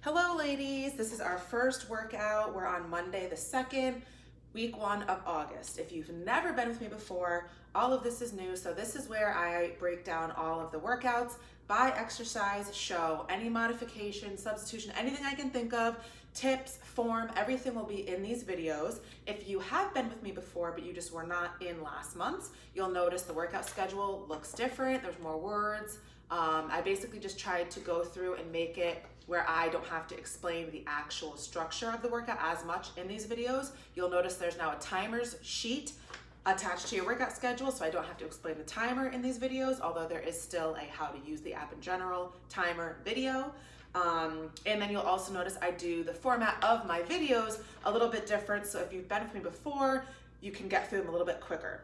Hello ladies, this is our first workout. We're on Monday the 2nd, week 1 of August. If you've never been with me before, all of this is new. So this is where I break down all of the workouts by exercise, show any modification, substitution, anything I can think of, tips, form, everything will be in these videos. If you have been with me before, but you just were not in last month's, you'll notice the workout schedule looks different. There's more words. I basically just tried to go through and make it where I don't have to explain the actual structure of the workout as much in these videos. You'll notice there's now a timers sheet attached to your workout schedule, so I don't have to explain the timer in these videos, although there is still a how to use the app in general timer video. And then you'll also notice I do the format of my videos a little bit different, so if you've been with me before, you can get through them a little bit quicker.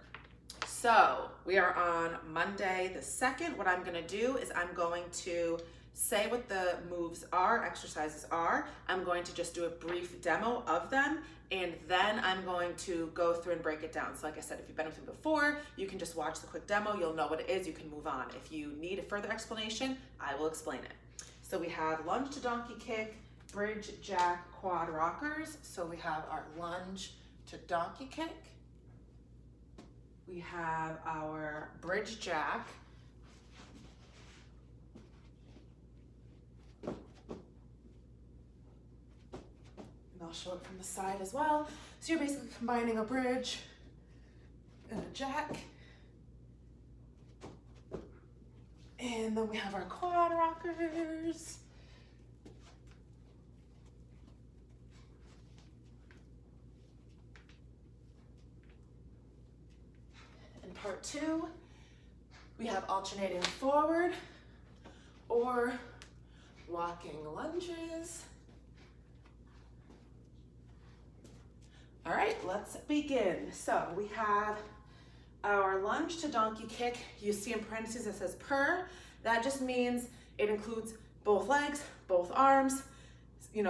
So we are on Monday the 2nd. What I'm gonna do is I'm going to say what the moves are, exercises are. I'm going to just do a brief demo of them, and then I'm going to go through and break it down. So like I said, if you've been with me before, you can just watch the quick demo. You'll know what it is. You can move on. If you need a further explanation, I will explain it. So we have lunge to donkey kick, bridge, jack, quad rockers. So we have our lunge to donkey kick. We have our bridge jack. And I'll show it from the side as well. So you're basically combining a bridge and a jack. And then we have our quad rockers. In part 2, we have alternating forward or walking lunges. All right, let's begin. So we have our lunge to donkey kick. You see in parentheses it says per. That just means it includes both legs, both arms,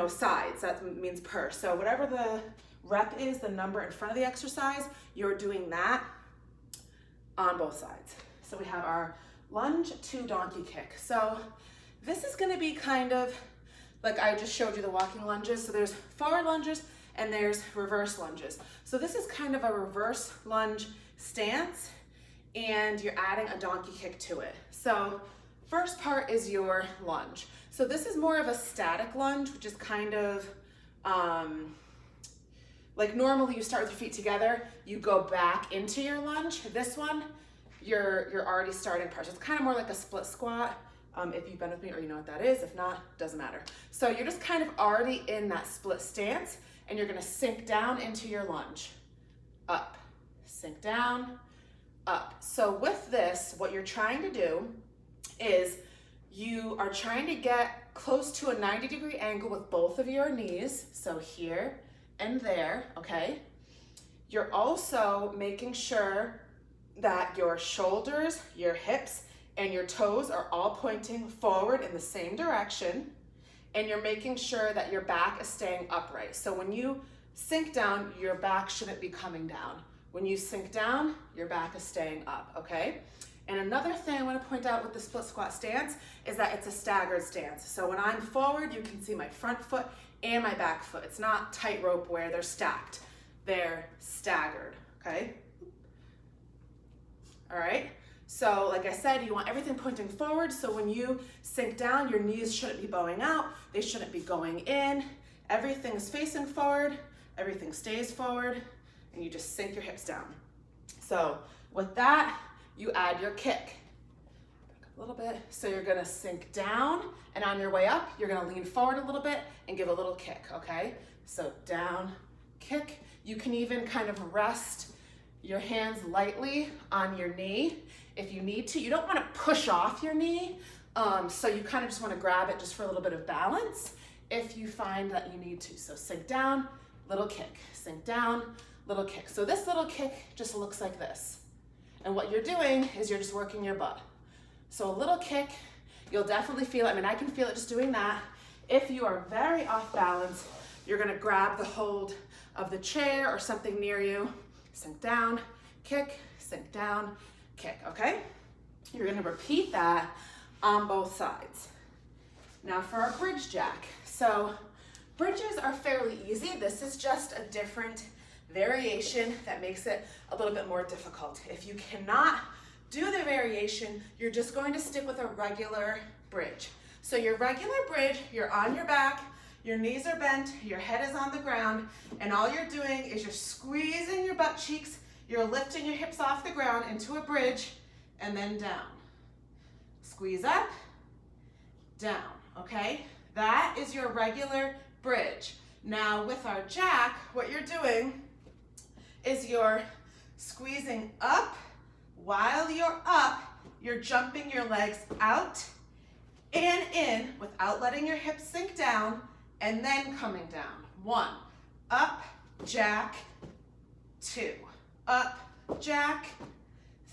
sides. That means per. So whatever the rep is, the number in front of the exercise, you're doing that on both sides. So we have our lunge to donkey kick. So this is gonna be kind of like I just showed you the walking lunges. So there's forward lunges and there's reverse lunges. So this is kind of a reverse lunge stance, and you're adding a donkey kick to it. So first part is your lunge. So this is more of a static lunge, which is kind of like normally you start with your feet together, you go back into your lunge. This one, you're already starting part. So it's kind of more like a split squat. If you've been with me or you know what that is, if not, doesn't matter. So you're just kind of already in that split stance, and you're gonna sink down into your lunge. Up, sink down, up. So with this, what you're trying to do is you are trying to get close to a 90-degree angle with both of your knees. So here and there, okay? You're also making sure that your shoulders, your hips, and your toes are all pointing forward in the same direction, and you're making sure that your back is staying upright. So when you sink down, your back shouldn't be coming down. When you sink down, your back is staying up, okay? And another thing I want to point out with the split squat stance is that it's a staggered stance. So when I'm forward, you can see my front foot and my back foot. It's not tightrope where they're stacked. They're staggered, okay? All right, so like I said, you want everything pointing forward. So when you sink down, your knees shouldn't be bowing out. They shouldn't be going in. Everything's facing forward. Everything stays forward, and you just sink your hips down. So with that, you add your kick. Back up a little bit. So you're gonna sink down, and on your way up, you're gonna lean forward a little bit and give a little kick, okay? So down, kick. You can even kind of rest your hands lightly on your knee if you need to. You don't wanna push off your knee, so you kind of just wanna grab it just for a little bit of balance if you find that you need to. So sink down, little kick, sink down, little kick. So this little kick just looks like this. And what you're doing is you're just working your butt. So a little kick, you'll definitely feel it. I mean, I can feel it just doing that. If you are very off balance, you're gonna grab the hold of the chair or something near you, sink down, kick, sink down, kick, okay? You're gonna repeat that on both sides. Now for our bridge jack. so bridges are fairly easy. This is just a different variation that makes it a little bit more difficult. If you cannot do the variation, you're just going to stick with a regular bridge. So your regular bridge, you're on your back, your knees are bent, your head is on the ground, and all you're doing is you're squeezing your butt cheeks, you're lifting your hips off the ground into a bridge, and then down. Squeeze up, down, okay? That is your regular bridge. Now with our jack, what you're doing is you're squeezing up. While you're up, you're jumping your legs out and in without letting your hips sink down, and then coming down. 1, up, jack, 2, up, jack,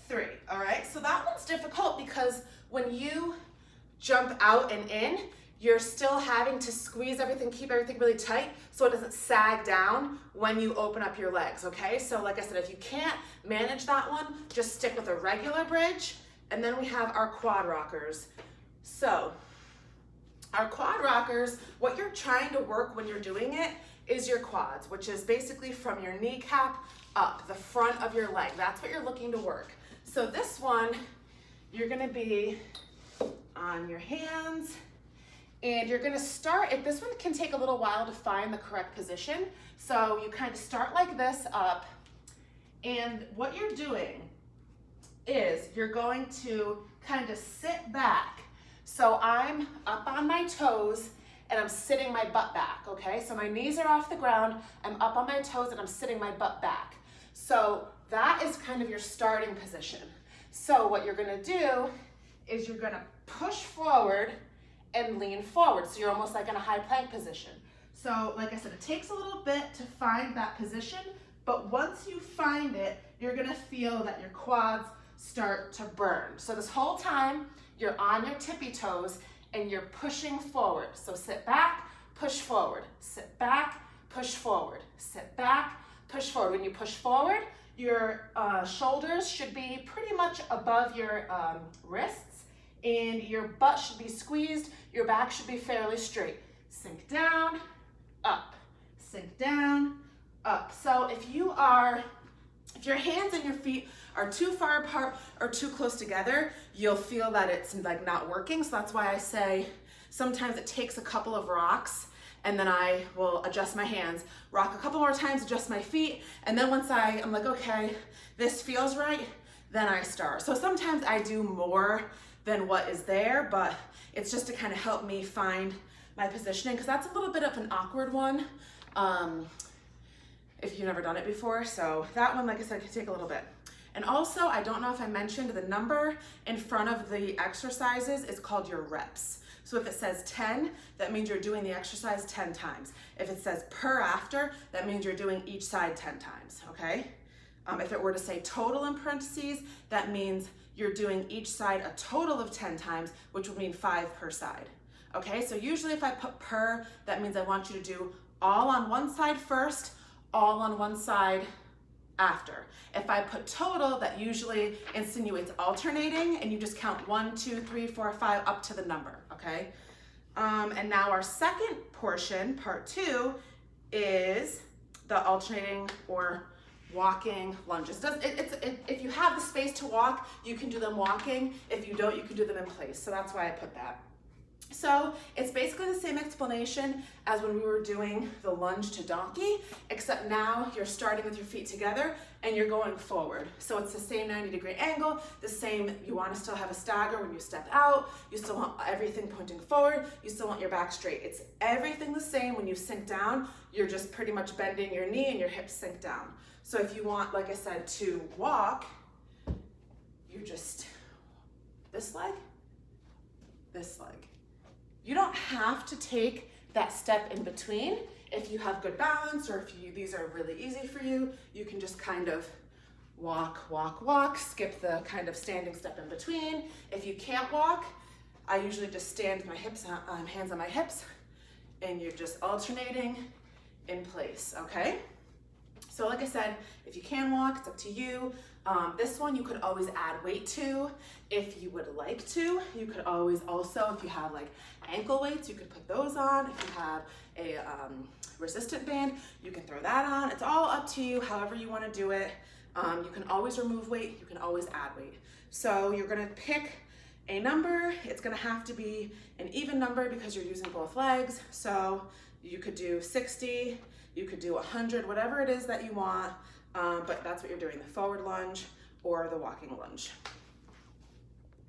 3. All right, so that one's difficult because when you jump out and in, you're still having to squeeze everything, keep everything really tight so it doesn't sag down when you open up your legs, okay? So like I said, if you can't manage that one, just stick with a regular bridge. And then we have our quad rockers. So our quad rockers, what you're trying to work when you're doing it is your quads, which is basically from your kneecap up, the front of your leg. That's what you're looking to work. So this one, you're gonna be on your hands, and you're gonna start, this one can take a little while to find the correct position. So you kind of start like this up, and what you're doing is you're going to kind of sit back. So I'm up on my toes and I'm sitting my butt back, okay? So my knees are off the ground, I'm up on my toes and I'm sitting my butt back. So that is kind of your starting position. So what you're gonna do is you're gonna push forward and lean forward. So you're almost like in a high plank position. So like I said, it takes a little bit to find that position, but once you find it, you're gonna feel that your quads start to burn. So this whole time, you're on your tippy toes and you're pushing forward. So sit back, push forward, sit back, push forward, sit back, push forward. When you push forward, your shoulders should be pretty much above your wrists, and your butt should be squeezed, your back should be fairly straight. Sink down, up, sink down, up. So if your hands and your feet are too far apart or too close together, you'll feel that it's like not working. So that's why I say sometimes it takes a couple of rocks, and then I will adjust my hands, rock a couple more times, adjust my feet, and then once I'm like, okay, this feels right, then I start. So sometimes I do more than what is there, but it's just to kind of help me find my positioning, because that's a little bit of an awkward one if you've never done it before. So that one, like I said, can take a little bit. And also, I don't know if I mentioned, the number in front of the exercises is called your reps. So if it says 10, that means you're doing the exercise 10 times. If it says per after, that means you're doing each side 10 times, okay? If it were to say total in parentheses, that means you're doing each side a total of 10 times, which would mean 5 per side. Okay, so usually if I put per, that means I want you to do all on one side first, all on one side after. If I put total, that usually insinuates alternating, and you just count 1, 2, 3, 4, 5 up to the number, okay? And now our second portion, part 2, is the alternating or walking lunges. If you have the space to walk, you can do them walking. If you don't, you can do them in place. So that's why I put that. So it's basically the same explanation as when we were doing the lunge to donkey, except now you're starting with your feet together and you're going forward. So it's the same 90-degree angle, the same, you want to still have a stagger when you step out, you still want everything pointing forward, you still want your back straight. It's everything the same. When you sink down, you're just pretty much bending your knee and your hips sink down. So if you want, like I said, to walk, you just, this leg, this leg. You don't have to take that step in between. If you have good balance, or if these are really easy for you, you can just kind of walk, walk, walk, skip the kind of standing step in between. If you can't walk, I usually just stand with my hips, hands on my hips, and you're just alternating in place, okay? So like I said, if you can walk, it's up to you. This one you could always add weight to if you would like to. You could always also, if you have like ankle weights, you could put those on. If you have a resistant band, you can throw that on. It's all up to you, however you want to do it. You can always remove weight, you can always add weight. So you're gonna pick a number. It's gonna have to be an even number because you're using both legs. So you could do 60, you could do 100, whatever it is that you want, but that's what you're doing, the forward lunge or the walking lunge.